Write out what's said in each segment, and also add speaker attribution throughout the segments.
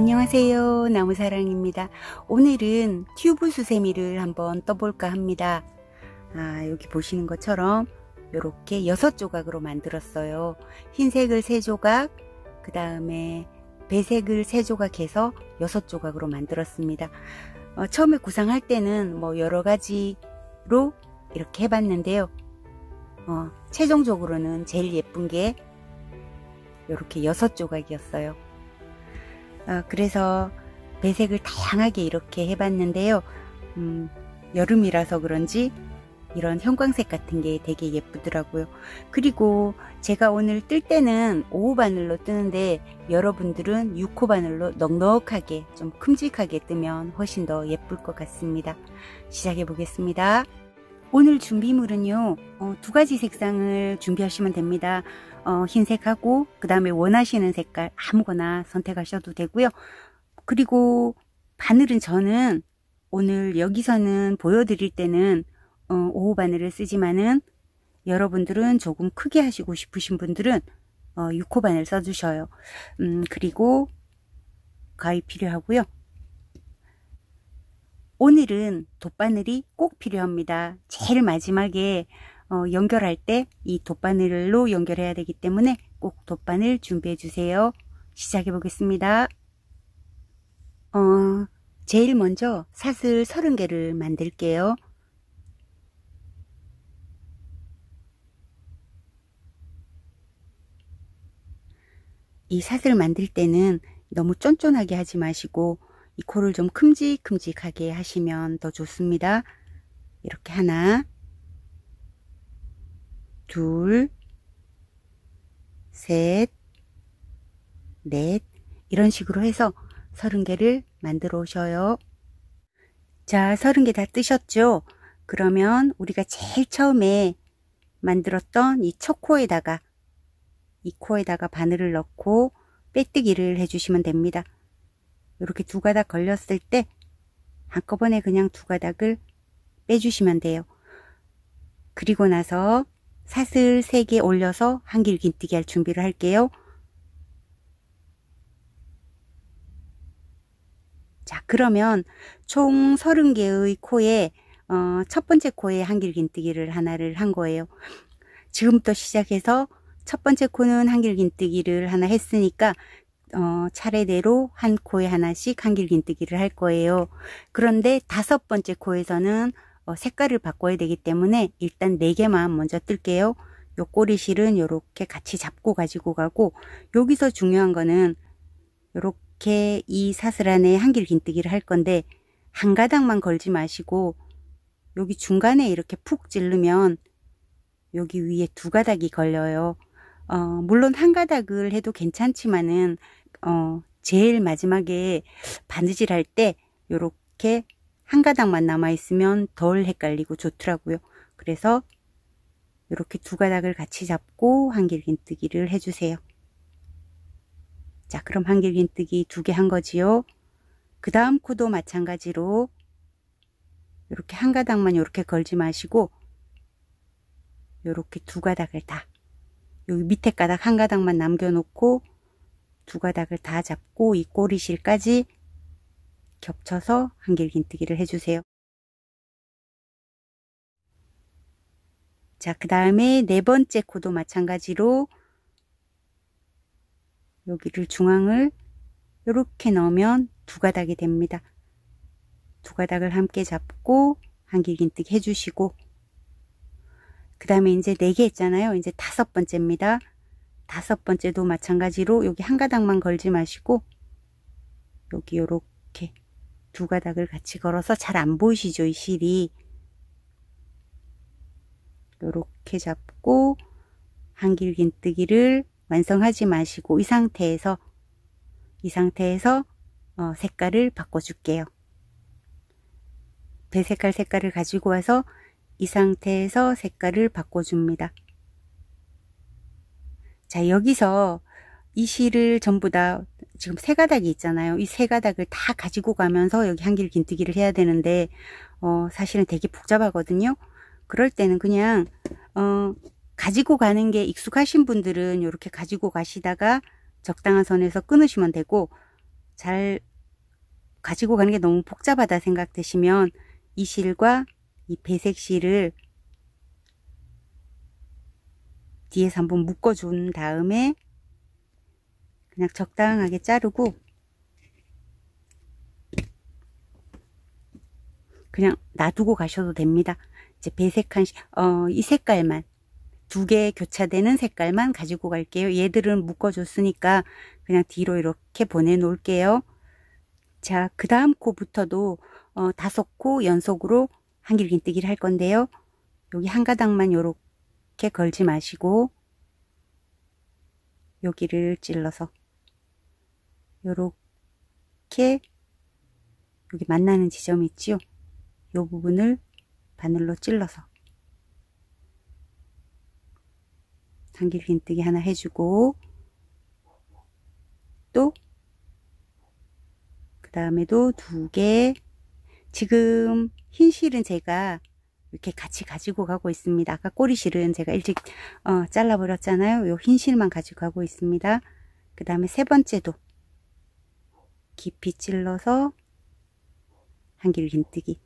Speaker 1: 안녕하세요, 나무사랑입니다. 오늘은 튜브 수세미를 한번 떠볼까 합니다. 여기 보시는 것처럼 이렇게 6조각으로 만들었어요. 흰색을 3조각, 그 다음에 배색을 3조각 해서 6조각으로 만들었습니다. 처음에 구상할 때는 뭐 여러가지로 이렇게 해봤는데요. 최종적으로는 제일 예쁜 게 이렇게 6조각이었어요. 그래서 배색을 다양하게 이렇게 해봤는데요. 여름이라서 그런지 이런 형광색 같은 게 되게 예쁘더라고요. 그리고 제가 오늘 뜰 때는 5호 바늘로 뜨는데 여러분들은 6호 바늘로 넉넉하게 좀 큼직하게 뜨면 훨씬 더 예쁠 것 같습니다. 시작해 보겠습니다. 오늘 준비물은요, 2가지 색상을 준비하시면 됩니다. 흰색하고 그 다음에 원하시는 색깔 아무거나 선택하셔도 되고요. 그리고 바늘은 저는 오늘 여기서는 보여드릴 때는 5호 바늘을 쓰지만은 여러분들은 조금 크게 하시고 싶으신 분들은 6호 바늘 써주셔요. 그리고 가위 필요하고요. 오늘은 돗바늘이 꼭 필요합니다. 제일 마지막에 연결할 때 이 돗바늘로 연결해야 되기 때문에 꼭 돗바늘 준비해 주세요. 시작해 보겠습니다. 제일 먼저 사슬 30개를 만들게요. 이 사슬 만들 때는 너무 쫀쫀하게 하지 마시고 이 코를 좀 큼직큼직하게 하시면 더 좋습니다. 이렇게 하나, 둘, 셋, 넷 이런 식으로 해서 30개를 만들어 오셔요. 자, 30개 다 뜨셨죠? 그러면 우리가 제일 처음에 만들었던 이 첫 코에다가 이 코에다가 바늘을 넣고 빼뜨기를 해주시면 됩니다. 이렇게 2가닥 걸렸을 때 한꺼번에 그냥 2가닥을 빼주시면 돼요. 그리고 나서 사슬 3개 올려서 한길 긴뜨기 할 준비를 할게요. 자, 그러면 총 30개의 코에 첫 번째 코에 한길 긴뜨기를 하나를 한 거예요. 지금부터 시작해서 첫 번째 코는 한길 긴뜨기를 하나 했으니까 차례대로 한 코에 하나씩 한길 긴뜨기를 할 거예요. 그런데 5번째 코에서는 색깔을 바꿔야 되기 때문에 일단 4개만 먼저 뜰게요. 요 꼬리실은 이렇게 같이 잡고 가지고 가고, 여기서 중요한 거는 이렇게 이 사슬 안에 한길 긴뜨기를 할 건데 한 가닥만 걸지 마시고 여기 중간에 이렇게 푹 찌르면 여기 위에 2가닥이 걸려요. 물론 한 가닥을 해도 괜찮지만은 제일 마지막에 바느질 할 때 이렇게 한 가닥만 남아 있으면 덜 헷갈리고 좋더라고요. 그래서 이렇게 2가닥을 같이 잡고 한길 긴뜨기를 해주세요. 자, 그럼 한길 긴뜨기 2개 한 거지요. 그 다음 코도 마찬가지로 이렇게 한 가닥만 이렇게 걸지 마시고 이렇게 2가닥을 다, 여기 밑에 가닥 한 가닥만 남겨놓고 2가닥을 다 잡고 이 꼬리실까지 겹쳐서 한길 긴뜨기를 해주세요. 자, 그 다음에 4번째 코도 마찬가지로 여기를 중앙을 이렇게 넣으면 2가닥이 됩니다. 2가닥을 함께 잡고 한길 긴뜨기 해주시고, 그 다음에 이제 4개 했잖아요. 이제 5번째입니다. 5번째도 마찬가지로 여기 한 가닥만 걸지 마시고 여기 요렇게 2가닥을 같이 걸어서 잘 안 보이시죠? 이 실이. 요렇게 잡고 한길 긴뜨기를 완성하지 마시고 이 상태에서 색깔을 바꿔줄게요. 배색할 색깔을 가지고 와서 이 상태에서 색깔을 바꿔줍니다. 자, 여기서 이 실을 전부 다 지금 3가닥이 있잖아요. 이 3가닥을 다 가지고 가면서 여기 한길 긴뜨기를 해야 되는데 사실은 되게 복잡하거든요. 그럴 때는 그냥 가지고 가는 게 익숙하신 분들은 이렇게 가지고 가시다가 적당한 선에서 끊으시면 되고, 잘 가지고 가는 게 너무 복잡하다 생각되시면 이 실과 이 배색 실을 뒤에서 한번 묶어준 다음에 그냥 적당하게 자르고 그냥 놔두고 가셔도 됩니다. 이제 배색한 이 색깔만 2개 교차되는 색깔만 가지고 갈게요. 얘들은 묶어줬으니까 그냥 뒤로 이렇게 보내 놓을게요. 자, 그 다음 코부터도 5코 연속으로 한길긴뜨기를 할 건데요. 여기 한 가닥만 요렇게 걸지 마시고 여기를 찔러서 요렇게 여기 만나는 지점이 있지요. 요 부분을 바늘로 찔러서 한길긴뜨기 하나 해주고 또 그 다음에도 2개. 지금 흰 실은 제가 이렇게 같이 가지고 가고 있습니다. 아까 꼬리 실은 제가 일찍 잘라 버렸잖아요. 요 흰 실만 가지고 가고 있습니다. 그 다음에 3번째도 깊이 찔러서 한길긴뜨기.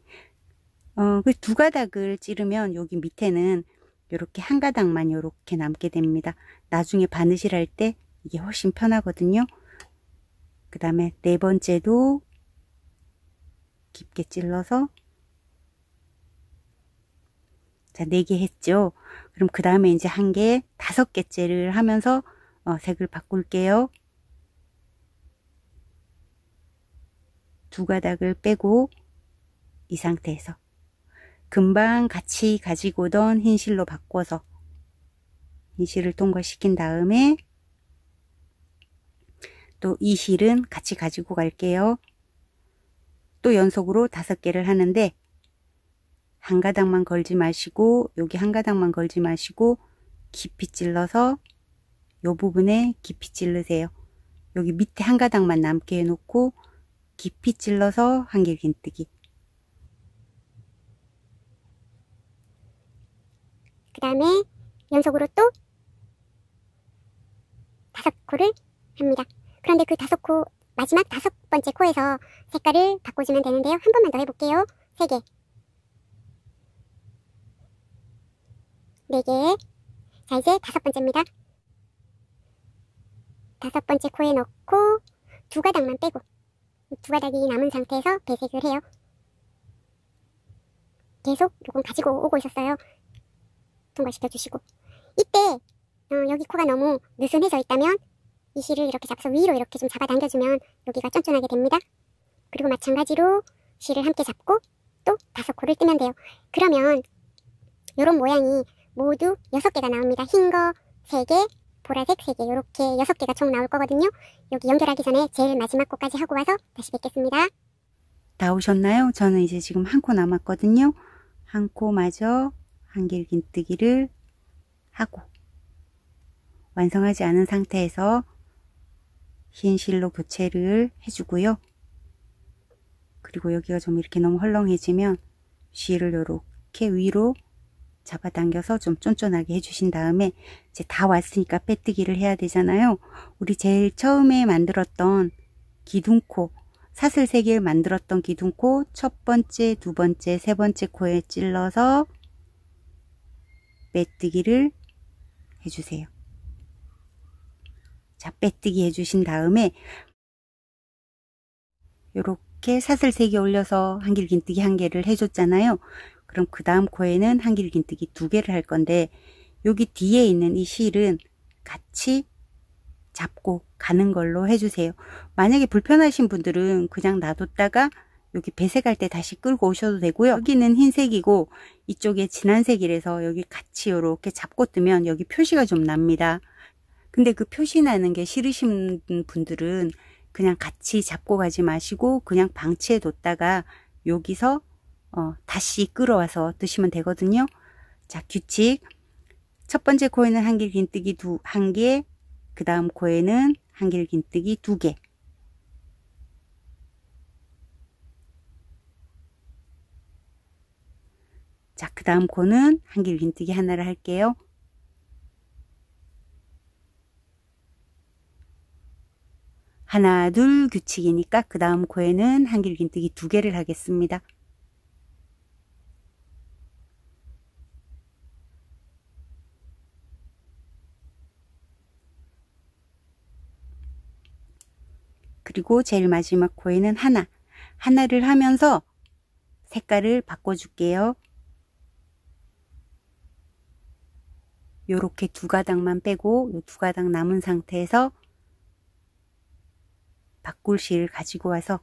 Speaker 1: 그 2가닥을 찌르면 여기 밑에는 이렇게 한 가닥만 이렇게 남게 됩니다. 나중에 바느질 할 때 이게 훨씬 편하거든요. 그 다음에 4번째도 깊게 찔러서 자, 4개 했죠. 그럼 그 다음에 이제 1개, 5개째를 하면서 색을 바꿀게요. 2가닥을 빼고 이 상태에서 금방 같이 가지고 오던 흰 실로 바꿔서 흰 실을 통과시킨 다음에 또 이 실은 같이 가지고 갈게요. 또 연속으로 5개를 하는데 한 가닥만 걸지 마시고 여기 한 가닥만 걸지 마시고 깊이 찔러서 요 부분에 깊이 찌르세요. 여기 밑에 한 가닥만 남게 해놓고 깊이 찔러서 한길긴뜨기.
Speaker 2: 그 다음에 연속으로 또 5코를 합니다. 그런데 그 5코, 마지막 5번째 코에서 색깔을 바꿔주면 되는데요. 한 번만 더 해볼게요. 3개, 4개. 자, 이제 5번째입니다. 5번째 코에 넣고 2가닥만 빼고 2가닥이 남은 상태에서 배색을 해요. 계속 요건 가지고 오고 있었어요. 통과시켜 주시고 이때 여기 코가 너무 느슨해져 있다면 이 실을 이렇게 잡아서 위로 이렇게 좀 잡아 당겨주면 여기가 쫀쫀하게 됩니다. 그리고 마찬가지로 실을 함께 잡고 또 5코를 뜨면 돼요. 그러면 이런 모양이 모두 6개가 나옵니다. 흰 거 3개, 보라색 3개, 이렇게 6개가 총 나올 거거든요. 여기 연결하기 전에 제일 마지막 코까지 하고 와서 다시 뵙겠습니다.
Speaker 1: 다 오셨나요? 저는 이제 지금 1코 남았거든요. 1코 마저 한길긴뜨기를 하고 완성하지 않은 상태에서 흰 실로 교체를 해주고요. 그리고 여기가 좀 이렇게 너무 헐렁해지면 실을 이렇게 위로 잡아당겨서 좀 쫀쫀하게 해주신 다음에 이제 다 왔으니까 빼뜨기를 해야 되잖아요. 우리 제일 처음에 만들었던 기둥코, 사슬 3개를 만들었던 기둥코 첫 번째, 2번째, 3번째 코에 찔러서 빼뜨기를 해주세요. 자, 빼뜨기 해주신 다음에 이렇게 사슬 3개 올려서 한길긴뜨기 1개를 해줬잖아요. 그럼 그 다음 코에는 한길긴뜨기 2개를 할 건데 여기 뒤에 있는 이 실은 같이 잡고 가는 걸로 해주세요. 만약에 불편하신 분들은 그냥 놔뒀다가 여기 배색할 때 다시 끌고 오셔도 되고요. 여기는 흰색이고 이쪽에 진한색이라서 여기 같이 이렇게 잡고 뜨면 여기 표시가 좀 납니다. 근데 그 표시 나는 게 싫으신 분들은 그냥 같이 잡고 가지 마시고 그냥 방치해 뒀다가 여기서 다시 끌어와서 뜨시면 되거든요. 자, 규칙. 첫 번째 코에는 한길긴뜨기 1개, 그 다음 코에는 한길긴뜨기 2개. 자, 그 다음 코는 한길긴뜨기 하나를 할게요. 하나, 둘 규칙이니까 그 다음 코에는 한길긴뜨기 2개를 하겠습니다. 그리고 제일 마지막 코에는 하나를 하면서 색깔을 바꿔줄게요. 요렇게 2가닥만 빼고 요 2가닥 남은 상태에서 바꿀 실을 가지고 와서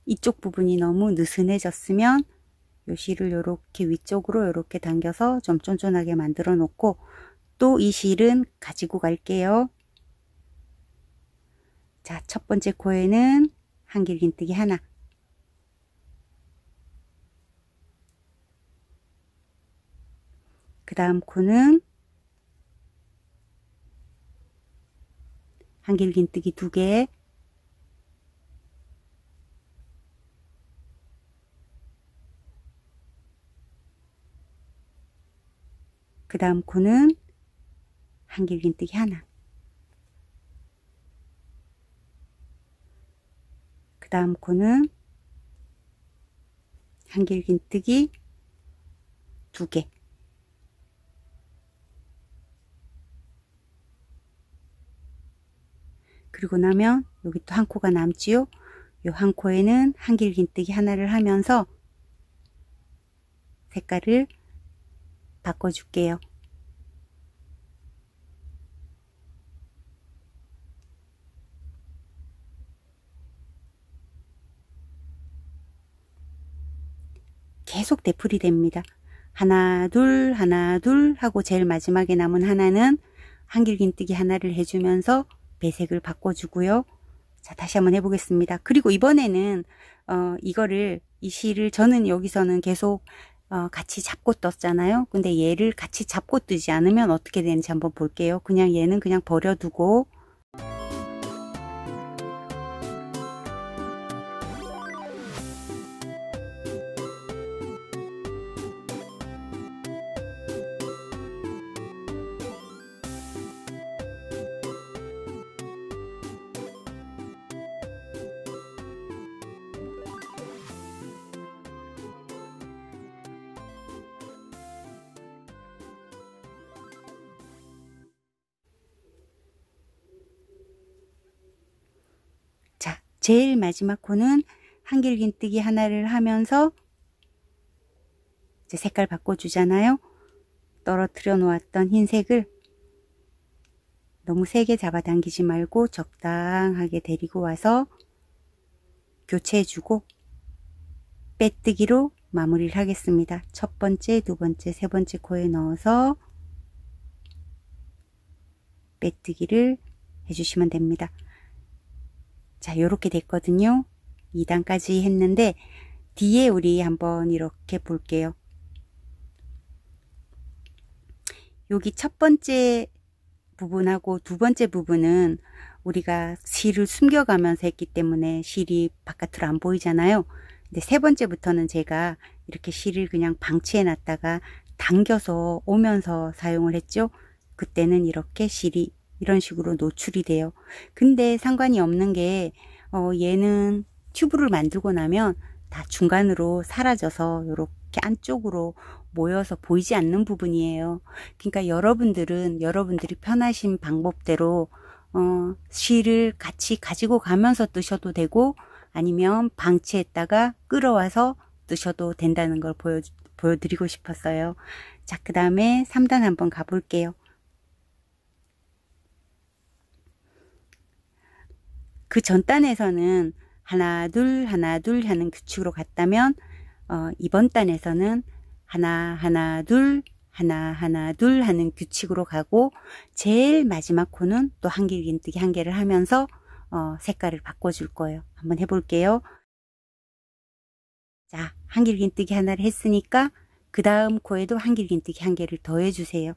Speaker 1: 이쪽 부분이 너무 느슨해졌으면 요 실을 요렇게 위쪽으로 요렇게 당겨서 좀 쫀쫀하게 만들어 놓고 또 이 실은 가지고 갈게요. 자, 첫 번째 코에는 한길긴뜨기 하나, 그 다음 코는 한길긴뜨기 2개, 그 다음 코는 한길긴뜨기 하나, 그 다음 코는 한길긴뜨기 2개, 그리고 나면 여기 또 한 코가 남지요. 요 한 코에는 한길긴뜨기 하나를 하면서 색깔을 바꿔줄게요. 계속 되풀이 됩니다. 하나 둘 하고 제일 마지막에 남은 하나는 한길긴뜨기 하나를 해주면서 배색을 바꿔주고요. 자, 다시 한번 해보겠습니다. 그리고 이번에는 이 실을 저는 여기서는 계속 같이 잡고 떴잖아요. 근데 얘를 같이 잡고 뜨지 않으면 어떻게 되는지 한번 볼게요. 그냥 얘는 그냥 버려두고 자, 제일 마지막 코는 한길긴뜨기 하나를 하면서 이제 색깔 바꿔주잖아요. 떨어뜨려 놓았던 흰색을 너무 세게 잡아당기지 말고 적당하게 데리고 와서 교체해주고 빼뜨기로 마무리를 하겠습니다. 첫 번째, 두 번째, 세 번째 코에 넣어서 빼뜨기를 해주시면 됩니다. 자, 요렇게 됐거든요. 2단까지 했는데 뒤에 우리 한번 이렇게 볼게요. 여기 첫 번째 부분하고 두 번째 부분은 우리가 실을 숨겨가면서 했기 때문에 실이 바깥으로 안 보이잖아요. 근데 세 번째부터는 제가 이렇게 실을 그냥 방치해 놨다가 당겨서 오면서 사용을 했죠. 그때는 이렇게 실이 이런 식으로 노출이 돼요. 근데 상관이 없는 게 얘는 튜브를 만들고 나면 다 중간으로 사라져서 이렇게 안쪽으로 모여서 보이지 않는 부분이에요. 그러니까 여러분들이 편하신 방법대로 실을 같이 가지고 가면서 뜨셔도 되고 아니면 방치했다가 끌어와서 뜨셔도 된다는 걸 보여드리고 싶었어요. 자, 그 다음에 3단 한번 가볼게요. 그 전 단에서는 하나 둘 하는 규칙으로 갔다면 이번 단에서는 하나 둘 하는 규칙으로 가고 제일 마지막 코는 또 한길긴뜨기 한 개를 하면서 색깔을 바꿔줄 거예요. 한번 해볼게요. 자, 한길긴뜨기 하나를 했으니까 그 다음 코에도 한길긴뜨기 한 개를 더 해주세요.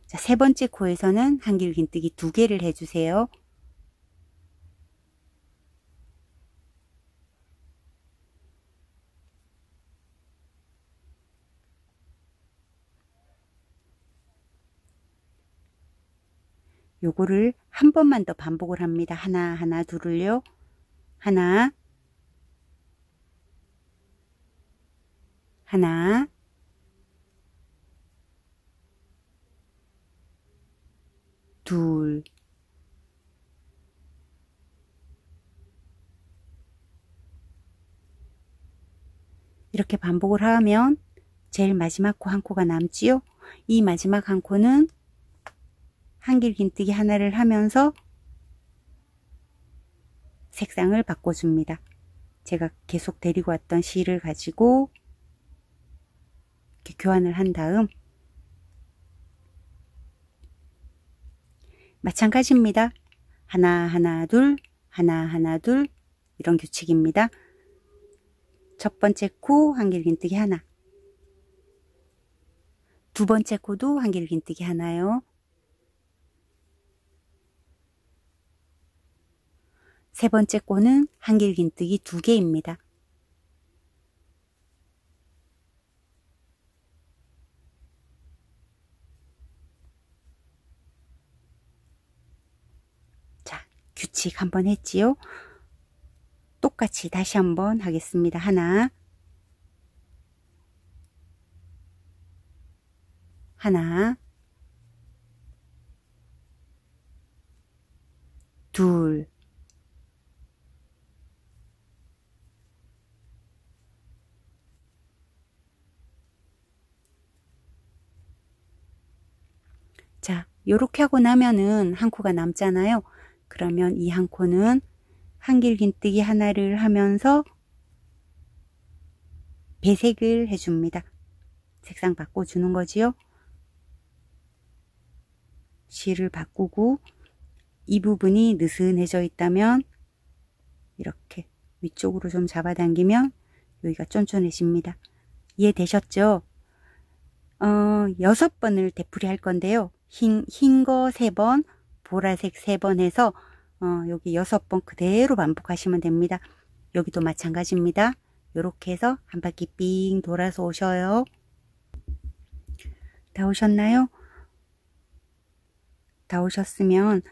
Speaker 1: 자, 세 번째 코에서는 한길긴뜨기 2개를 해주세요. 요거를 한 번만 더 반복을 합니다. 하나, 하나, 둘을요. 하나, 하나, 둘, 이렇게 반복을 하면 제일 마지막 코 한 코가 남지요. 이 마지막 한 코는 한길긴뜨기 하나를 하면서 색상을 바꿔줍니다. 제가 계속 데리고 왔던 실을 가지고 이렇게 교환을 한 다음 마찬가지입니다. 하나, 하나, 둘, 하나, 하나, 둘, 이런 규칙입니다. 첫 번째 코 한길긴뜨기 하나, 두 번째 코도 한길긴뜨기 하나요. 세 번째 코는 한길긴뜨기 2개입니다. 자, 규칙 한번 했지요. 똑같이 다시 한번 하겠습니다. 하나, 하나, 둘, 자, 요렇게 하고 나면은 한 코가 남잖아요. 그러면 이 한 코는 한길긴뜨기 하나를 하면서 배색을 해줍니다. 색상 바꿔주는 거지요. 실을 바꾸고 이 부분이 느슨해져 있다면 이렇게 위쪽으로 좀 잡아당기면 여기가 쫀쫀해집니다. 이해되셨죠? 6번을 되풀이 할 건데요. 흰 거 3번, 보라색 3번 해서 여기 6번 그대로 반복하시면 됩니다. 여기도 마찬가지입니다. 이렇게 해서 한 바퀴 삥 돌아서 오셔요. 다 오셨나요? 다 오셨으면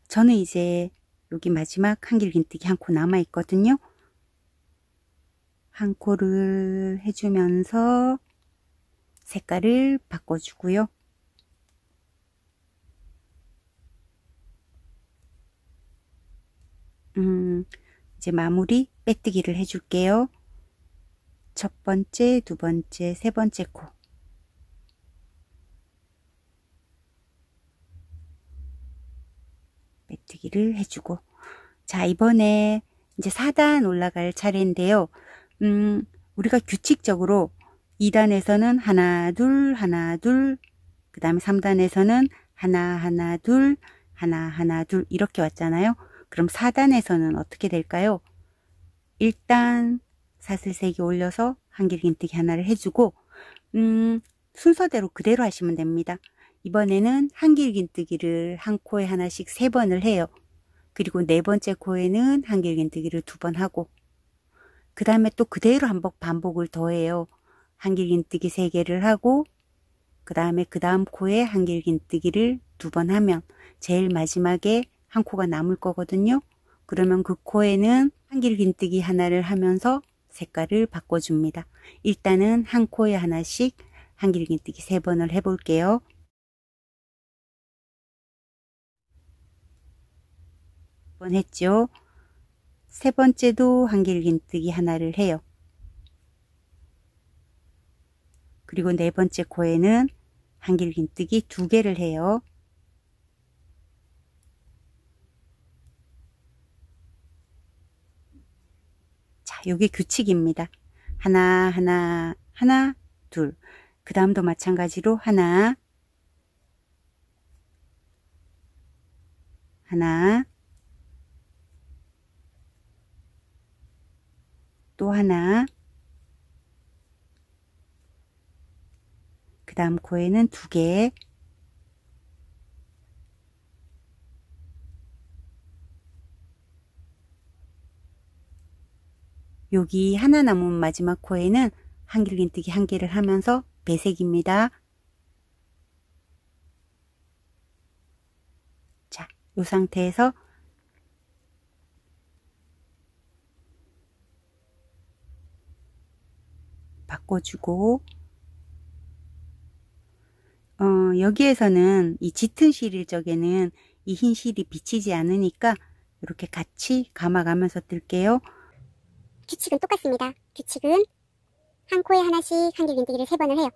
Speaker 1: 저는 이제 여기 마지막 한길긴뜨기 한 코 남아 있거든요. 한 코를 해주면서 색깔을 바꿔주고요. 이제 마무리 빼뜨기를 해줄게요. 첫 번째, 두 번째, 세 번째 코. 빼뜨기를 해주고. 자, 이번에 이제 4단 올라갈 차례인데요. 우리가 규칙적으로 2단에서는 하나, 둘, 하나, 둘, 그 다음에 3단에서는 하나, 하나, 둘, 하나, 하나, 둘 이렇게 왔잖아요. 그럼 4단에서는 어떻게 될까요? 일단 사슬 3개 올려서 한길긴뜨기 하나를 해주고 순서대로 그대로 하시면 됩니다. 이번에는 한길긴뜨기를 한 코에 하나씩 3번을 해요. 그리고 네 번째 코에는 한길긴뜨기를 2번 하고 그 다음에 또 그대로 반복을 더해요. 한길긴뜨기 3개를 하고 그 다음에 그 다음 코에 한길긴뜨기를 2번 하면 제일 마지막에 한 코가 남을 거거든요. 그러면 그 코에는 한길긴뜨기 하나를 하면서 색깔을 바꿔줍니다. 일단은 한 코에 하나씩 한길긴뜨기 3번을 해볼게요. 번 했죠. 세 번째도 한길긴뜨기 하나를 해요. 그리고 네 번째 코에는 한길긴뜨기 2개를 해요. 자, 요게 규칙입니다. 하나, 하나, 하나, 둘. 그 다음도 마찬가지로 하나, 하나, 또 하나, 그 다음 코에는 2개, 여기 하나 남은 마지막 코에는 한길긴뜨기 1개를 하면서 배색입니다. 이 상태에서 바꿔주고, 여기에서는 이 짙은 실 쪽에는 이 흰 실이 비치지 않으니까 이렇게 같이 감아가면서 뜰게요.
Speaker 2: 규칙은 똑같습니다. 규칙은 한 코에 하나씩 한길긴뜨기를 3번을 해요.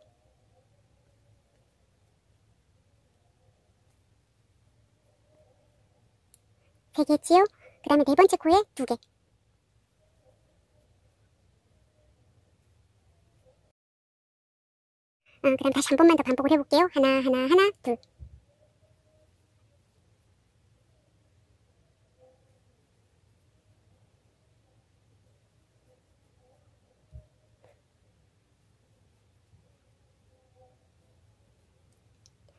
Speaker 2: 세 개 했지요? 그 다음에 4번째 코에 2개. 그 다음 다시 한 번만 더 반복을 해볼게요. 하나, 하나, 하나, 둘.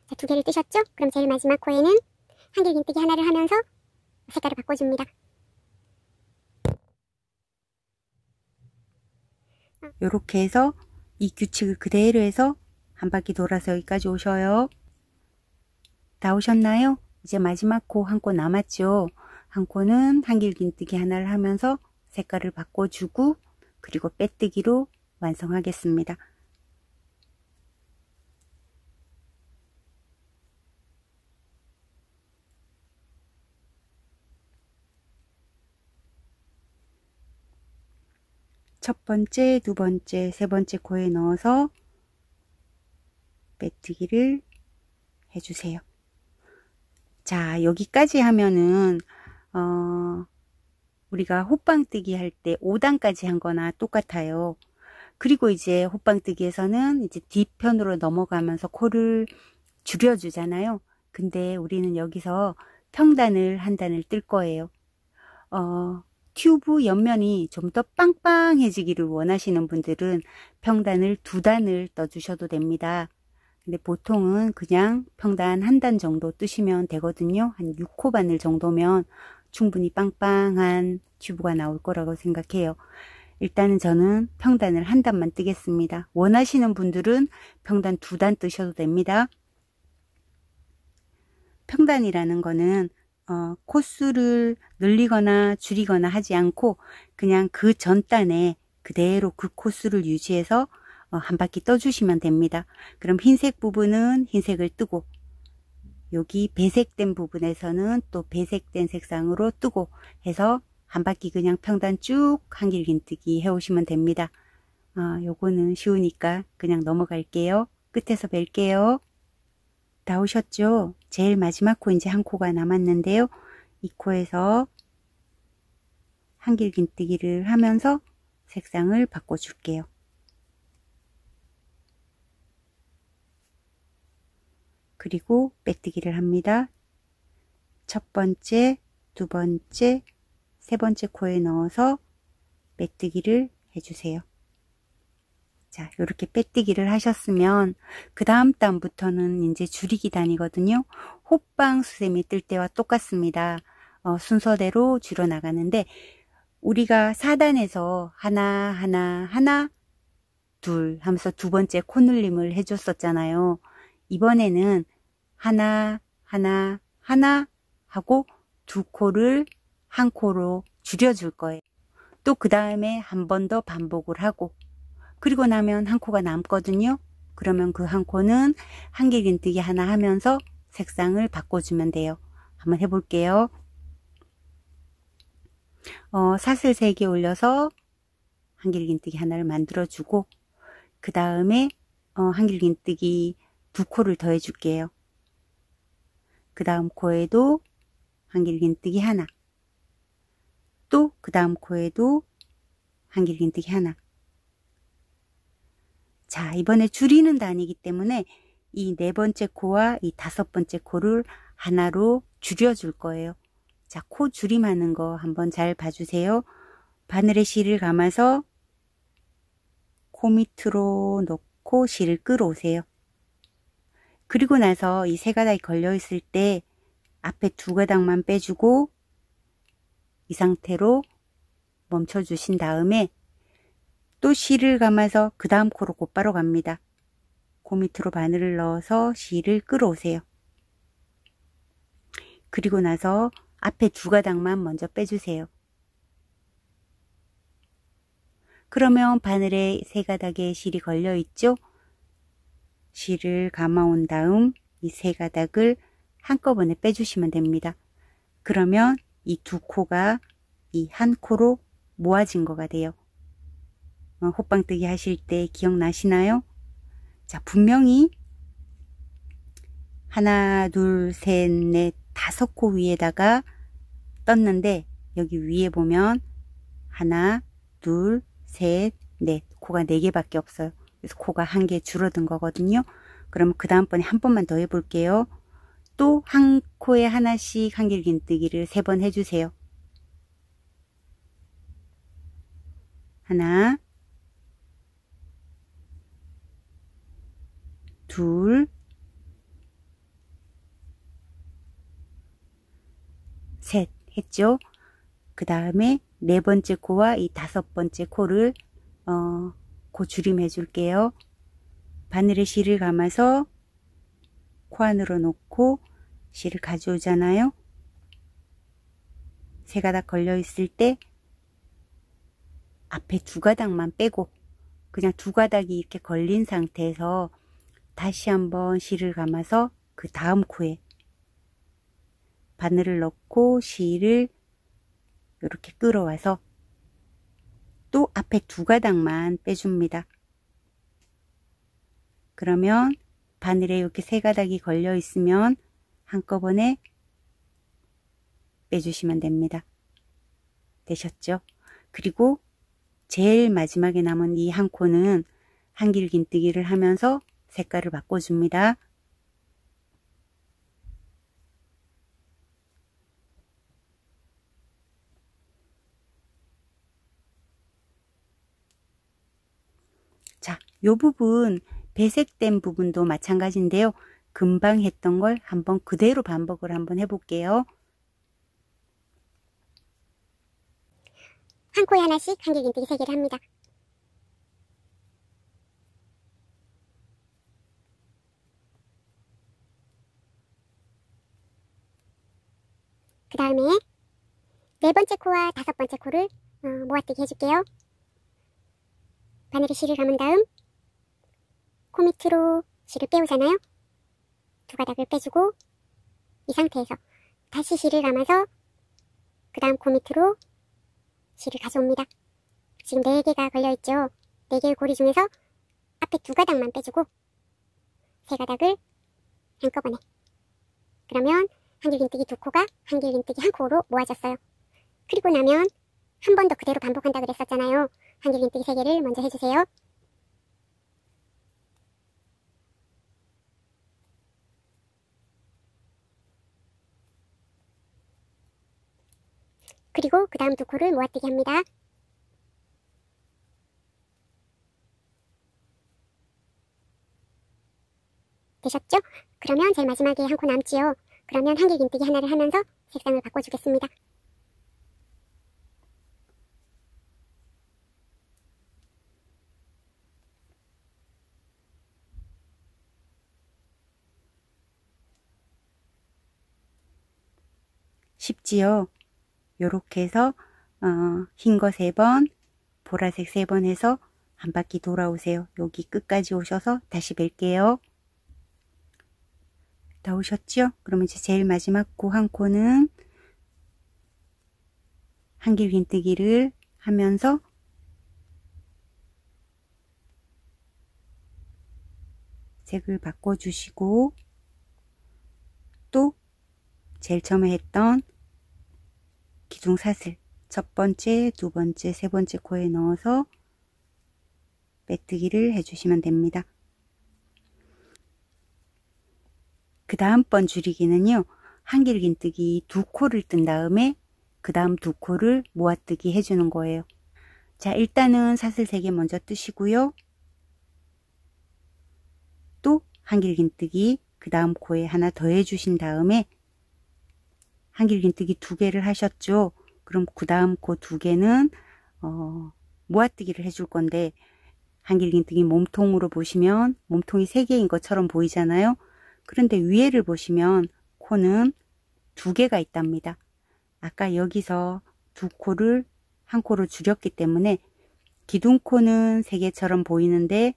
Speaker 2: 자, 2개를 뜨셨죠? 그럼 제일 마지막 코에는 한길긴뜨기 하나를 하면서 색깔을 바꿔줍니다.
Speaker 1: 이렇게 해서 이 규칙을 그대로 해서 한 바퀴 돌아서 여기까지 오셔요. 다 오셨나요? 이제 마지막 코 한 코 남았죠. 한 코는 한길긴뜨기 하나를 하면서 색깔을 바꿔주고 그리고 빼뜨기로 완성하겠습니다. 첫 번째, 두 번째, 세 번째 코에 넣어서 빼뜨기를 해주세요. 자, 여기까지 하면은 우리가 호빵뜨기 할 때 5단까지 한 거나 똑같아요. 그리고 이제 호빵뜨기에서는 이제 뒤편으로 넘어가면서 코를 줄여주잖아요. 근데 우리는 여기서 평단을 한 단을 뜰 거예요. 튜브 옆면이 좀 더 빵빵해지기를 원하시는 분들은 평단을 2단을 떠주셔도 됩니다. 근데 보통은 그냥 평단 1단 정도 뜨시면 되거든요. 한 6호 바늘 정도면 충분히 빵빵한 튜브가 나올 거라고 생각해요. 일단은 저는 평단을 1단만 뜨겠습니다. 원하시는 분들은 평단 2단 뜨셔도 됩니다. 평단이라는 거는 코수를 늘리거나 줄이거나 하지 않고 그냥 그 전단에 그대로 그 코수를 유지해서 한 바퀴 떠주시면 됩니다. 그럼 흰색 부분은 흰색을 뜨고 여기 배색된 부분에서는 또 배색된 색상으로 뜨고 해서 한 바퀴 그냥 평단 쭉 한길긴뜨기 해오시면 됩니다. 요거는 쉬우니까 그냥 넘어갈게요. 끝에서 뵐게요. 다 오셨죠? 제일 마지막 코 이제 한 코가 남았는데요. 이 코에서 한길긴뜨기를 하면서 색상을 바꿔줄게요. 그리고 빼뜨기를 합니다. 첫 번째, 두 번째, 세 번째 코에 넣어서 빼뜨기를 해주세요. 자, 이렇게 빼뜨기를 하셨으면 그 다음 단부터는 이제 줄이기 단이거든요. 호빵 수세미 뜰 때와 똑같습니다. 순서대로 줄여 나가는데 우리가 4단에서 하나 하나 하나 둘 하면서 두 번째 코늘림을 해줬었잖아요. 이번에는 하나 하나 하나 하고 두 코를 한 코로 줄여줄 거예요. 또 그 다음에 한 번 더 반복을 하고 그리고 나면 한 코가 남거든요. 그러면 그 한 코는 한길긴뜨기 하나 하면서 색상을 바꿔주면 돼요. 한번 해볼게요. 사슬 3개 올려서 한길긴뜨기 하나를 만들어주고 그 다음에 한길긴뜨기 2코를 더해 줄게요. 그 다음 코에도 한길긴뜨기 하나, 또 그 다음 코에도 한길긴뜨기 하나. 자, 이번에 줄이는 단이기 때문에 이 4번째 코와 이 5번째 코를 하나로 줄여줄 거예요. 자, 코 줄임하는 거 한번 잘 봐주세요. 바늘에 실을 감아서 코 밑으로 놓고 실을 끌어오세요. 그리고 나서 이 3가닥이 걸려 있을 때 앞에 2가닥만 빼주고 이 상태로 멈춰 주신 다음에 또 실을 감아서 그 다음 코로 곧바로 갑니다. 코 밑으로 바늘을 넣어서 실을 끌어오세요. 그리고 나서 앞에 두 가닥만 먼저 빼주세요. 그러면 바늘에 세 가닥의 실이 걸려 있죠? 실을 감아온 다음 이 세 가닥을 한꺼번에 빼주시면 됩니다. 그러면 이 두 코가 이 한 코로 모아진 거가 돼요. 호빵뜨기 하실 때 기억나시나요? 자, 분명히 하나, 둘, 셋, 넷, 다섯 코 위에다가 떴는데 여기 위에 보면 하나, 둘, 셋, 넷, 코가 4개밖에 없어요. 그래서 코가 한 개 줄어든 거거든요. 그러면 그 다음번에 한 번만 더 해볼게요. 또 한 코에 하나씩 한길긴뜨기를 3번 해주세요. 하나, 둘, 셋 했죠. 그 다음에 4번째 코와 이 5번째 코를 고주림 해줄게요. 바늘에 실을 감아서 코 안으로 놓고 실을 가져오잖아요. 세 가닥 걸려 있을 때 앞에 두 가닥만 빼고 그냥 두 가닥이 이렇게 걸린 상태에서 다시 한번 실을 감아서 그 다음 코에 바늘을 넣고 실을 이렇게 끌어와서 또 앞에 두 가닥만 빼줍니다. 그러면 바늘에 이렇게 세 가닥이 걸려 있으면 한꺼번에 빼주시면 됩니다. 되셨죠? 그리고 제일 마지막에 남은 이 한 코는 한길긴뜨기를 하면서 색깔을 바꿔줍니다. 자, 요 부분 배색된 부분도 마찬가지인데요. 금방 했던 걸 한번 그대로 반복을 한번 해볼게요.
Speaker 2: 한 코에 하나씩 한길긴뜨기 3개를 합니다. 그 다음에 4번째 코와 5번째 코를 모아뜨기 해줄게요. 바늘에 실을 감은 다음 코 밑으로 실을 빼오잖아요. 두 가닥을 빼주고 이 상태에서 다시 실을 감아서 그 다음 코 밑으로 실을 가져옵니다. 지금 4개가 걸려있죠. 4개의 고리 중에서 앞에 두 가닥만 빼주고 세 가닥을 한꺼번에. 그러면 한길긴뜨기 두 코가 한길긴뜨기 한 코로 모아졌어요. 그리고 나면 한 번 더 그대로 반복한다 그랬었잖아요. 한길긴뜨기 3개를 먼저 해주세요. 그리고 그 다음 두 코를 모아뜨기 합니다. 되셨죠? 그러면 제일 마지막에 한 코 남지요. 그러면 한길긴뜨기 하나를 하면서 색상을 바꿔주겠습니다.
Speaker 1: 쉽지요? 요렇게 해서 흰 거 3번, 보라색 3번 해서 한 바퀴 돌아오세요. 여기 끝까지 오셔서 다시 뵐게요. 다 오셨죠? 그러면 이제 제일 마지막 코 한 코는 한길긴뜨기를 하면서 색을 바꿔주시고 또 제일 처음에 했던 기둥사슬 첫 번째, 두 번째, 세 번째 코에 넣어서 빼뜨기를 해주시면 됩니다. 그 다음번 줄이기는요, 한길긴뜨기 두 코를 뜬 다음에 그 다음 두 코를 모아뜨기 해주는 거예요. 자, 일단은 사슬 3개 먼저 뜨시고요. 또 한길긴뜨기 그 다음 코에 하나 더 해주신 다음에 한길긴뜨기 2개를 하셨죠. 그럼 그 다음 코 2개는 모아뜨기를 해줄 건데 한길긴뜨기 몸통으로 보시면 몸통이 3개인 것처럼 보이잖아요. 그런데 위에를 보시면 코는 두 개가 있답니다. 아까 여기서 두 코를 한 코로 줄였기 때문에 기둥코는 세 개처럼 보이는데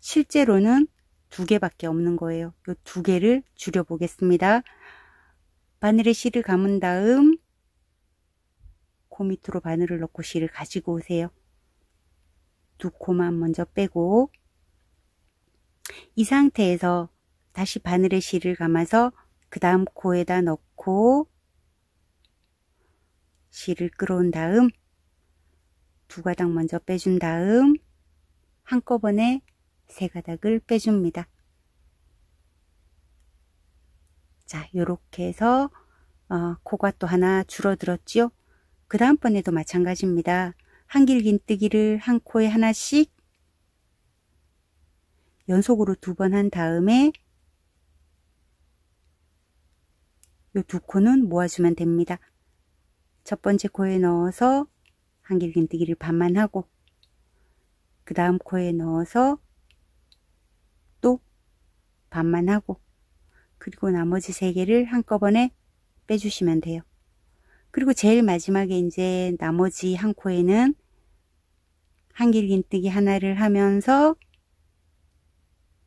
Speaker 1: 실제로는 두 개밖에 없는 거예요. 이 두 개를 줄여 보겠습니다. 바늘에 실을 감은 다음 코 밑으로 바늘을 넣고 실을 가지고 오세요. 두 코만 먼저 빼고 이 상태에서 다시 바늘에 실을 감아서 그 다음 코에다 넣고 실을 끌어온 다음 두 가닥 먼저 빼준 다음 한꺼번에 세 가닥을 빼줍니다. 자, 요렇게 해서 코가 또 하나 줄어들었죠. 그 다음번에도 마찬가지입니다. 한길긴뜨기를 한 코에 하나씩 연속으로 두 번 한 다음에 요 두 코는 모아주면 됩니다. 첫 번째 코에 넣어서 한길긴뜨기를 반만 하고 그 다음 코에 넣어서 또 반만 하고 그리고 나머지 세 개를 한꺼번에 빼주시면 돼요. 그리고 제일 마지막에 이제 나머지 한 코에는 한길긴뜨기 하나를 하면서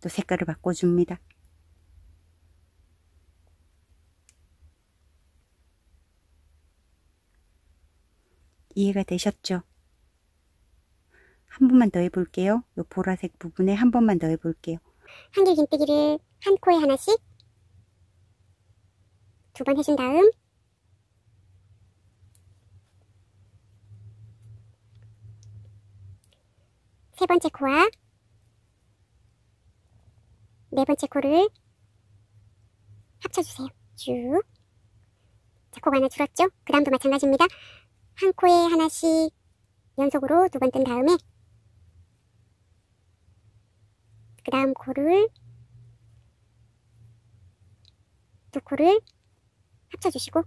Speaker 1: 또 색깔을 바꿔줍니다. 이해가 되셨죠? 한 번만 더 해볼게요. 이 보라색 부분에 한 번만 더 해볼게요.
Speaker 2: 한길긴뜨기를 한 코에 하나씩 두 번 해준 다음 세 번째 코와 네 번째 코를 합쳐주세요. 쭉. 자, 코가 하나 줄었죠? 그 다음도 마찬가지입니다. 한 코에 하나씩 연속으로 두 번 뜬 다음에 그 다음 코를 두 코를 합쳐주시고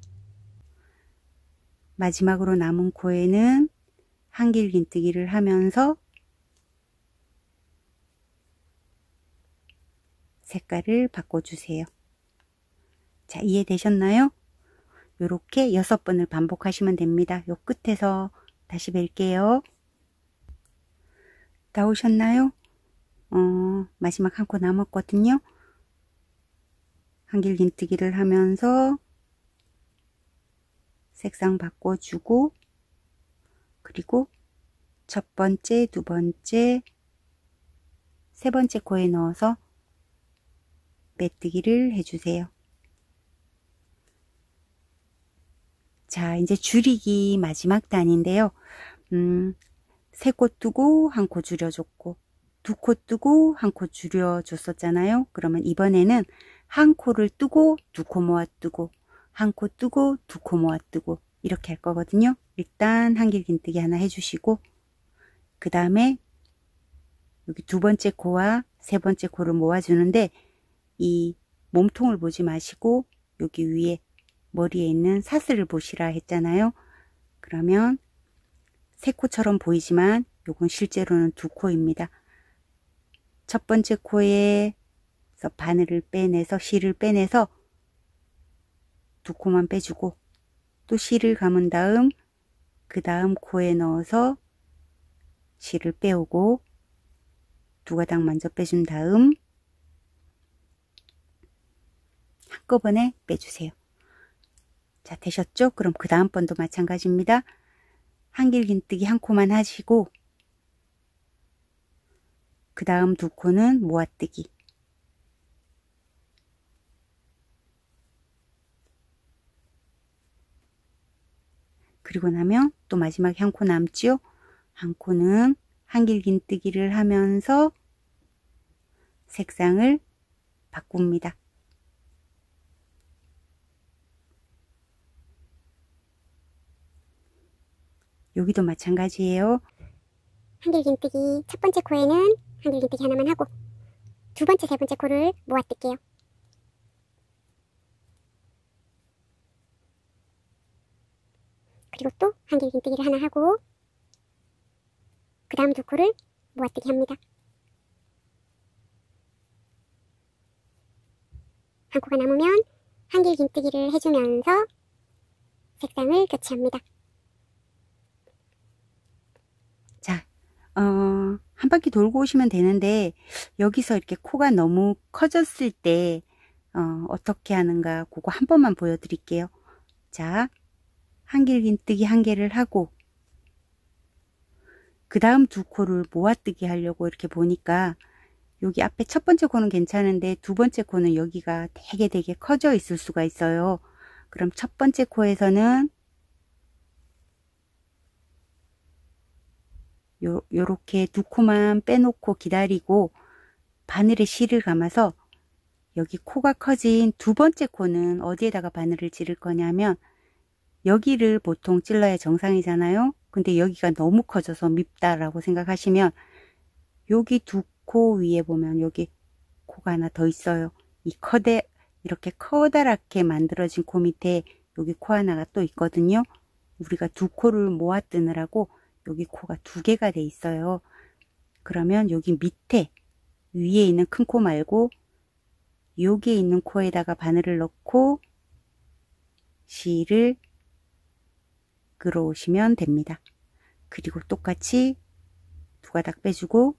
Speaker 1: 마지막으로 남은 코에는 한길긴뜨기를 하면서 색깔을 바꿔주세요. 자, 이해되셨나요? 요렇게 6번을 반복하시면 됩니다. 요 끝에서 다시 뵐게요. 다 오셨나요? 마지막 한 코 남았거든요. 한길긴뜨기를 하면서 색상 바꿔주고 그리고 첫 번째, 두 번째, 세 번째 코에 넣어서 빼뜨기를 해주세요. 자, 이제 줄이기 마지막 단인데요. 세 코 뜨고 한 코 줄여줬고 두 코 뜨고 한 코 줄여줬었잖아요. 그러면 이번에는 한 코를 뜨고 두 코 모아 뜨고 한 코 뜨고 두 코 모아 뜨고 이렇게 할 거거든요. 일단 한길긴뜨기 하나 해주시고 그 다음에 여기 두 번째 코와 세 번째 코를 모아주는데 이 몸통을 보지 마시고 여기 위에 머리에 있는 사슬을 보시라 했잖아요. 그러면 세 코처럼 보이지만 요건 실제로는 두 코입니다. 첫 번째 코에서 바늘을 빼내서 실을 빼내서 두 코만 빼주고 또 실을 감은 다음 그 다음 코에 넣어서 실을 빼오고 두 가닥 먼저 빼준 다음 한꺼번에 빼주세요. 자, 되셨죠? 그럼 그 다음 번도 마찬가지입니다. 한길긴뜨기 한 코만 하시고 그 다음 두 코는 모아뜨기 그리고 나면 또 마지막에 한 코 남지요? 한 코는 한길긴뜨기를 하면서 색상을 바꿉니다. 여기도 마찬가지예요.
Speaker 2: 한길긴뜨기 첫 번째 코에는 한길긴뜨기 하나만 하고 두 번째, 세 번째 코를 모아 뜰게요. 그리고 또 한길긴뜨기를 하나 하고 그 다음 두 코를 모아뜨기 합니다. 한 코가 남으면 한길 긴뜨기를 해주면서 색상을 교체합니다.
Speaker 1: 자, 한 바퀴 돌고 오시면 되는데 여기서 이렇게 코가 너무 커졌을 때 어떻게 하는가 그거 한 번만 보여드릴게요. 자, 한길 긴뜨기 한 개를 하고 그 다음 두 코를 모아뜨기 하려고 이렇게 보니까 여기 앞에 첫 번째 코는 괜찮은데 두 번째 코는 여기가 되게 커져 있을 수가 있어요. 그럼 첫 번째 코에서는 요렇게 두 코만 빼놓고 기다리고 바늘에 실을 감아서 여기 코가 커진 두 번째 코는 어디에다가 바늘을 찌를 거냐면 여기를 보통 찔러야 정상이잖아요. 근데 여기가 너무 커져서 밉다라고 생각하시면 여기 두 코 위에 보면 여기 코가 하나 더 있어요. 이렇게 커다랗게 만들어진 코 밑에 여기 코 하나가 또 있거든요. 우리가 두 코를 모아 뜨느라고 여기 코가 두 개가 돼 있어요. 그러면 여기 밑에 위에 있는 큰 코 말고 여기에 있는 코에다가 바늘을 넣고 실을 끌어오시면 됩니다. 그리고 똑같이 두 가닥 빼주고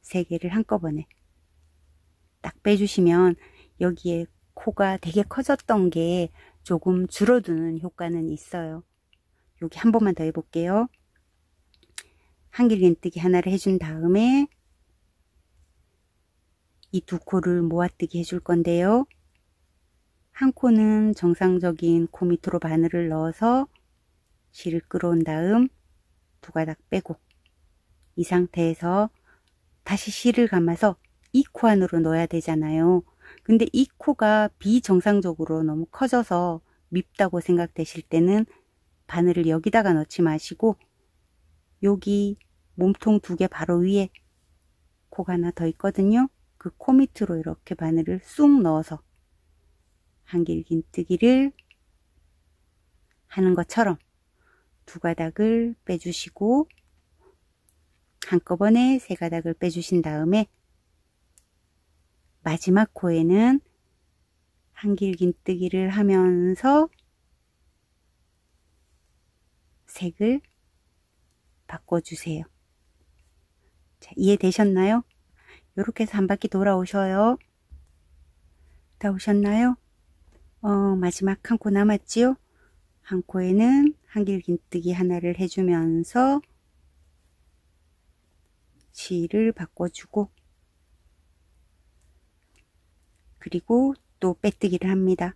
Speaker 1: 세 개를 한꺼번에 딱 빼주시면 여기에 코가 되게 커졌던 게 조금 줄어드는 효과는 있어요. 여기 한 번만 더 해볼게요. 한길 긴뜨기 하나를 해준 다음에 이 두 코를 모아뜨기 해줄 건데요. 한 코는 정상적인 코 밑으로 바늘을 넣어서 실을 끌어온 다음 두 가닥 빼고 이 상태에서 다시 실을 감아서 이 코 안으로 넣어야 되잖아요. 근데 이 코가 비정상적으로 너무 커져서 밉다고 생각되실 때는 바늘을 여기다가 넣지 마시고 여기 몸통 두 개 바로 위에 코가 하나 더 있거든요. 그 코 밑으로 이렇게 바늘을 쑥 넣어서 한길 긴뜨기를 하는 것처럼 두 가닥을 빼주시고 한꺼번에 세 가닥을 빼주신 다음에 마지막 코에는 한길 긴뜨기를 하면서 색을 바꿔주세요. 자, 이해되셨나요? 이렇게 해서 한 바퀴 돌아오셔요. 다 오셨나요? 마지막 한 코 남았지요? 한 코에는 한길 긴뜨기 하나를 해주면서 실을 바꿔주고 그리고 또 빼뜨기를 합니다.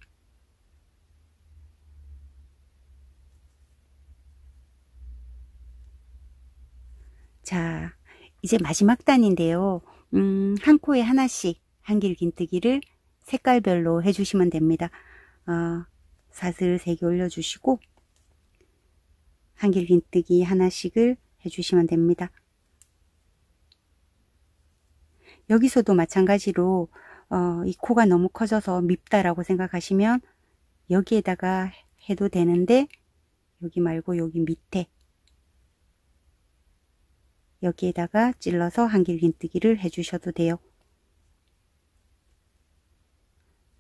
Speaker 1: 자, 이제 마지막 단인데요. 한 코에 하나씩 한길 긴뜨기를 색깔별로 해주시면 됩니다. 사슬 3개 올려주시고 한길 긴뜨기 하나씩을 해주시면 됩니다. 여기서도 마찬가지로 이 코가 너무 커져서 밉다라고 생각하시면 여기에다가 해도 되는데 여기 말고 여기 밑에 여기에다가 찔러서 한길 긴뜨기를 해주셔도 돼요.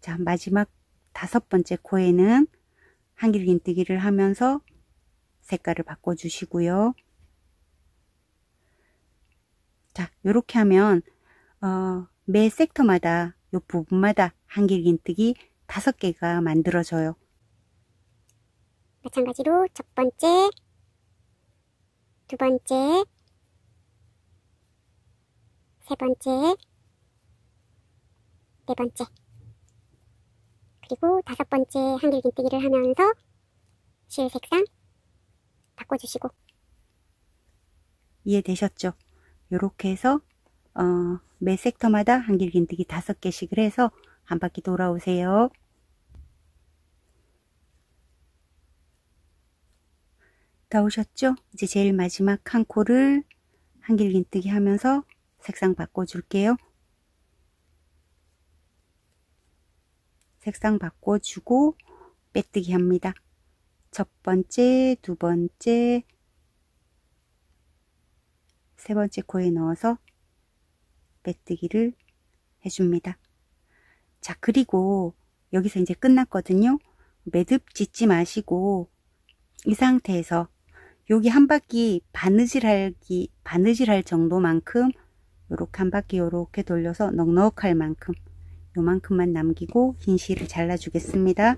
Speaker 1: 자, 마지막 5번째 코에는 한길 긴뜨기를 하면서 색깔을 바꿔주시고요. 자, 요렇게 하면 매 섹터마다 요 부분마다 한길 긴뜨기 5개가 만들어져요.
Speaker 2: 마찬가지로 첫 번째, 두 번째, 세 번째, 네 번째, 그리고 5번째 한길 긴뜨기를 하면서 실 색상 바꿔주시고.
Speaker 1: 이해되셨죠? 요렇게 해서 매 섹터마다 한길 긴뜨기 5개씩을 해서 한 바퀴 돌아오세요. 다 오셨죠? 이제 제일 마지막 한 코를 한길 긴뜨기 하면서 색상 바꿔줄게요. 색상 바꿔주고 빼뜨기 합니다. 첫 번째, 두 번째, 세 번째 코에 넣어서 빼뜨기를 해줍니다. 자, 그리고 여기서 이제 끝났거든요. 매듭 짓지 마시고 이 상태에서 여기 한 바퀴 바느질할 정도만큼 요렇게 한 바퀴 요렇게 돌려서 넉넉할 만큼 요만큼만 남기고 흰 실을 잘라 주겠습니다.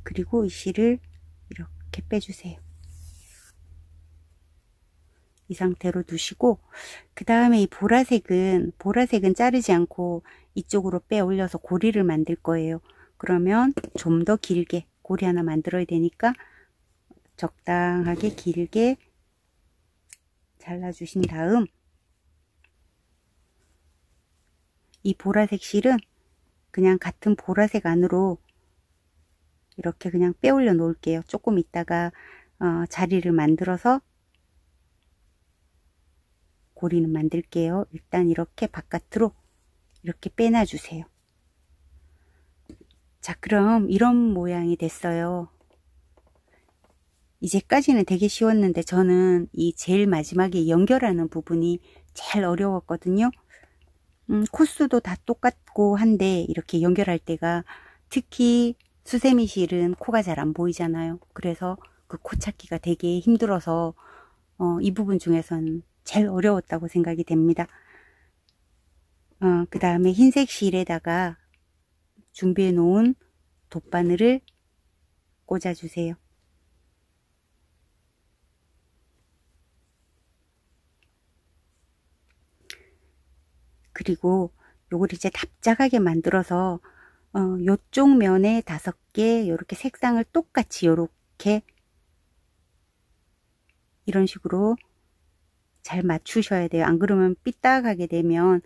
Speaker 1: 그리고 이 실을 이렇게 빼주세요. 이 상태로 두시고, 그 다음에 이 보라색은 자르지 않고 이쪽으로 빼 올려서 고리를 만들 거예요. 그러면 좀 더 길게 고리 하나 만들어야 되니까 적당하게 길게 잘라주신 다음, 이 보라색 실은 그냥 같은 보라색 안으로 이렇게 그냥 빼 올려 놓을게요. 조금 있다가 자리를 만들어서 고리는 만들게요. 일단 이렇게 바깥으로 이렇게 빼놔 주세요. 자, 그럼 이런 모양이 됐어요. 이제까지는 되게 쉬웠는데 저는 이 제일 마지막에 연결하는 부분이 제일 어려웠거든요. 코스도 다 똑같고 한데 이렇게 연결할 때가, 특히 수세미 실은 코가 잘 안 보이잖아요. 그래서 그 코 찾기가 되게 힘들어서 이 부분 중에서는 제일 어려웠다고 생각이 됩니다. 그 다음에 흰색 실에다가 준비해 놓은 돗바늘을 꽂아 주세요. 그리고 요걸 이제 납작하게 만들어서 요쪽 면에 5개 요렇게 색상을 똑같이 요렇게 이런 식으로 잘 맞추셔야 돼요. 안 그러면 삐딱하게 되면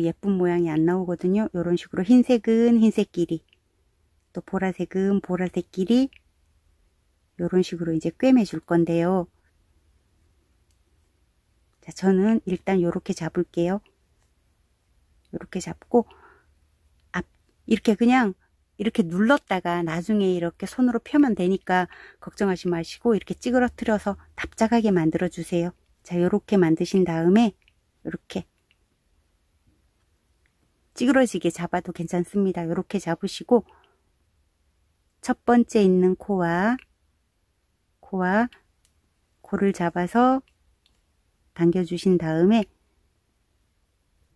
Speaker 1: 예쁜 모양이 안 나오거든요. 이런 식으로 흰색은 흰색끼리, 또 보라색은 보라색끼리 이런 식으로 이제 꿰매 줄 건데요. 자, 저는 일단 이렇게 잡을게요. 이렇게 잡고 이렇게 그냥 이렇게 눌렀다가 나중에 이렇게 손으로 펴면 되니까 걱정하지 마시고 이렇게 찌그러뜨려서 납작하게 만들어 주세요. 자, 이렇게 만드신 다음에 이렇게 찌그러지게 잡아도 괜찮습니다. 이렇게 잡으시고 첫 번째 있는 코와 코를 잡아서 당겨 주신 다음에,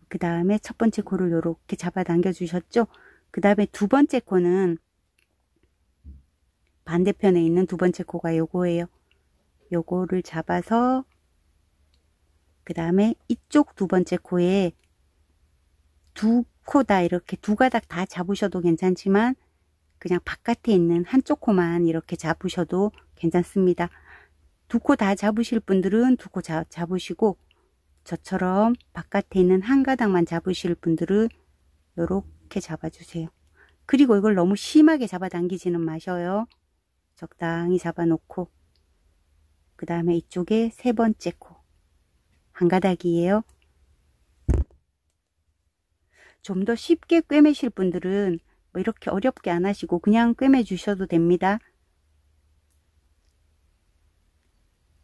Speaker 1: 그 다음에 첫 번째 코를 이렇게 잡아 당겨 주셨죠. 그 다음에 두 번째 코는 반대편에 있는 두 번째 코가 요거예요. 요거를 잡아서 그 다음에 이쪽 두 번째 코에 두 코 다 이렇게 두 가닥 다 잡으셔도 괜찮지만 그냥 바깥에 있는 한쪽 코만 이렇게 잡으셔도 괜찮습니다. 두 코 다 잡으실 분들은 두 코 잡으시고, 저처럼 바깥에 있는 한 가닥만 잡으실 분들은 이렇게 잡아주세요. 그리고 이걸 너무 심하게 잡아당기지는 마셔요. 적당히 잡아놓고, 그 다음에 이쪽에 세 번째 코 한 가닥이에요. 좀 더 쉽게 꿰매실 분들은 뭐 이렇게 어렵게 안 하시고 그냥 꿰매 주셔도 됩니다.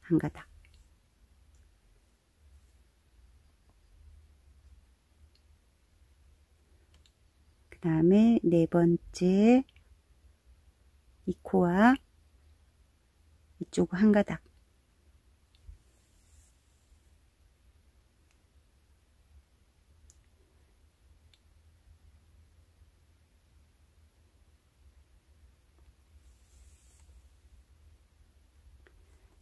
Speaker 1: 한 가닥. 그 다음에 네 번째 이 코와 이쪽 한 가닥.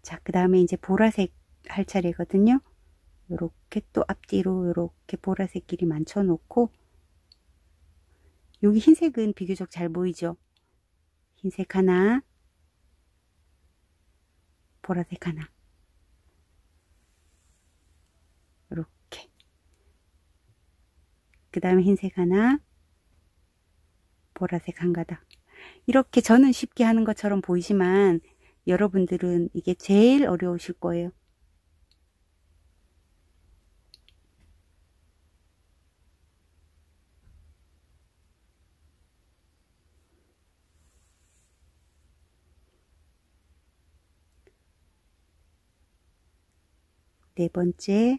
Speaker 1: 자, 그 다음에 이제 보라색 할 차례거든요. 요렇게 또 앞뒤로 요렇게 보라색 길이 만쳐 놓고, 여기 흰색은 비교적 잘 보이죠? 흰색 하나, 보라색 하나, 요렇게. 그 다음에 흰색 하나, 보라색 한 가닥. 이렇게 저는 쉽게 하는 것처럼 보이지만 여러분들은 이게 제일 어려우실 거예요. 네 번째,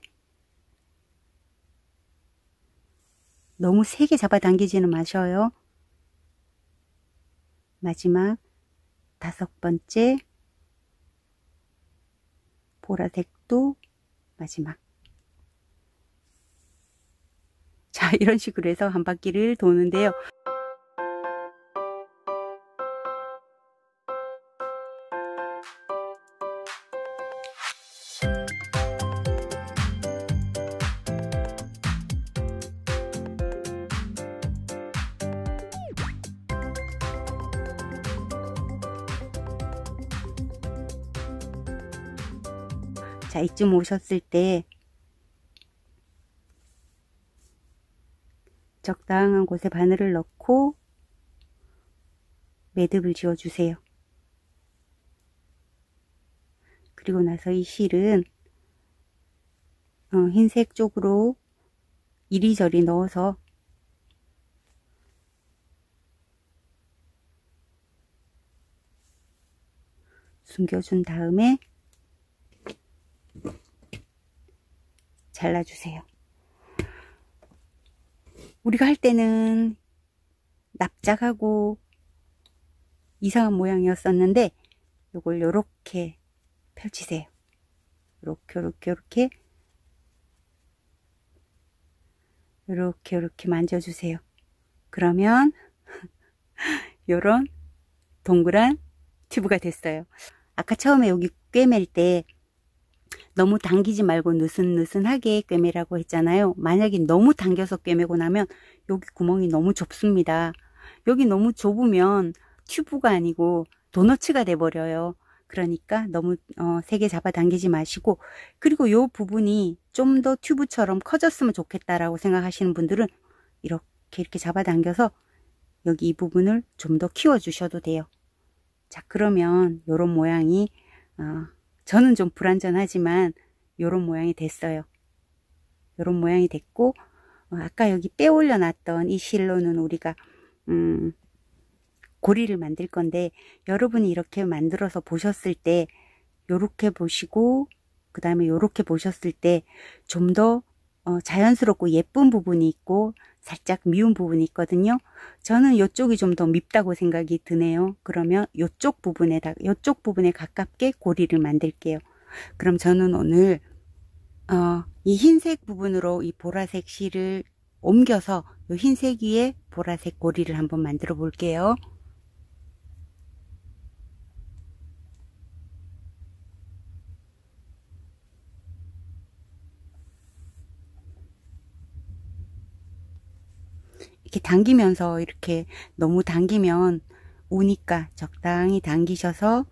Speaker 1: 너무 세게 잡아당기지는 마셔요. 마지막 5번째 보라색도 마지막. 자, 이런 식으로 해서 한 바퀴를 도는데요. 자, 이쯤 오셨을 때 적당한 곳에 바늘을 넣고 매듭을 지어 주세요. 그리고 나서 이 실은 흰색 쪽으로 이리저리 넣어서 숨겨준 다음에 잘라주세요. 우리가 할 때는 납작하고 이상한 모양이었었는데 요걸 요렇게 펼치세요. 요렇게 만져주세요. 그러면 요런 동그란 튜브가 됐어요. 아까 처음에 여기 꿰맬 때 너무 당기지 말고 느슨느슨하게 꿰매라고 했잖아요. 만약에 너무 당겨서 꿰매고 나면 여기 구멍이 너무 좁습니다. 여기 너무 좁으면 튜브가 아니고 도너츠가 돼버려요. 그러니까 너무 세게 잡아당기지 마시고, 그리고 이 부분이 좀 더 튜브처럼 커졌으면 좋겠다라고 생각하시는 분들은 이렇게 잡아당겨서 여기 이 부분을 좀 더 키워주셔도 돼요. 자, 그러면 이런 모양이 저는 좀 불완전하지만 이런 모양이 됐어요. 이런 모양이 됐고, 아까 여기 빼 올려놨던 이 실로는 우리가 고리를 만들 건데, 여러분이 이렇게 만들어서 보셨을 때 요렇게 보시고 그 다음에 요렇게 보셨을 때 좀 더 자연스럽고 예쁜 부분이 있고 살짝 미운 부분이 있거든요. 저는 이쪽이 좀 더 밉다고 생각이 드네요. 그러면 이쪽 부분에 가깝게 고리를 만들게요. 그럼 저는 오늘 이 흰색 부분으로 이 보라색 실을 옮겨서 이 흰색 위에 보라색 고리를 한번 만들어 볼게요. 이렇게 당기면서, 이렇게 너무 당기면 우니까 적당히 당기셔서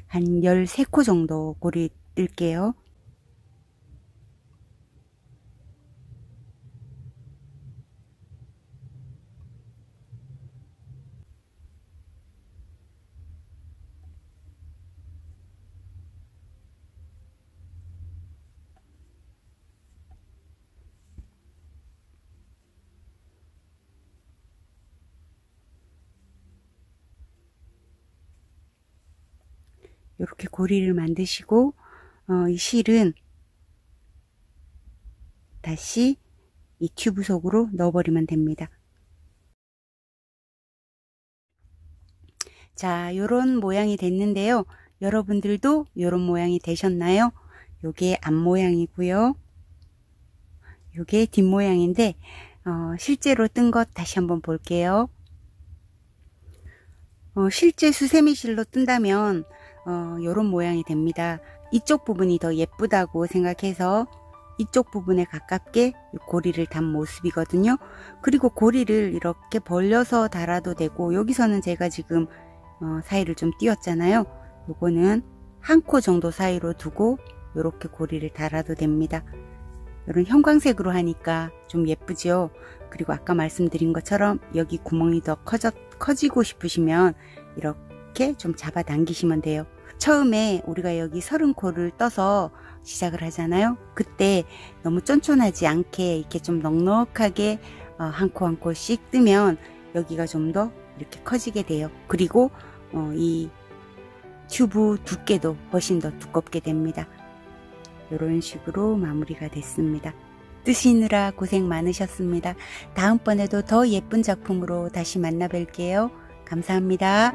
Speaker 1: 한 13코 정도 고리 뜰게요. 이렇게 고리를 만드시고 이 실은 다시 이 튜브 속으로 넣어버리면 됩니다. 자, 요런 모양이 됐는데요. 여러분들도 요런 모양이 되셨나요? 요게 앞모양이고요. 요게 뒷모양인데 실제로 뜬 것 다시 한번 볼게요. 실제 수세미 실로 뜬다면 요런 모양이 됩니다. 이쪽 부분이 더 예쁘다고 생각해서 이쪽 부분에 가깝게 고리를 단 모습이거든요. 그리고 고리를 이렇게 벌려서 달아도 되고, 여기서는 제가 지금 사이를 좀 띄웠잖아요. 요거는 한 코 정도 사이로 두고 이렇게 고리를 달아도 됩니다. 이런 형광색으로 하니까 좀 예쁘죠. 그리고 아까 말씀드린 것처럼 여기 구멍이 더 커지고 싶으시면 이렇게 좀 잡아당기시면 돼요. 처음에 우리가 여기 30코를 떠서 시작을 하잖아요. 그때 너무 쫀쫀하지 않게 이렇게 좀 넉넉하게 한 코 한 코씩 뜨면 여기가 좀 더 이렇게 커지게 돼요. 그리고 이 튜브 두께도 훨씬 더 두껍게 됩니다. 이런 식으로 마무리가 됐습니다. 뜨시느라 고생 많으셨습니다. 다음번에도 더 예쁜 작품으로 다시 만나 뵐게요. 감사합니다.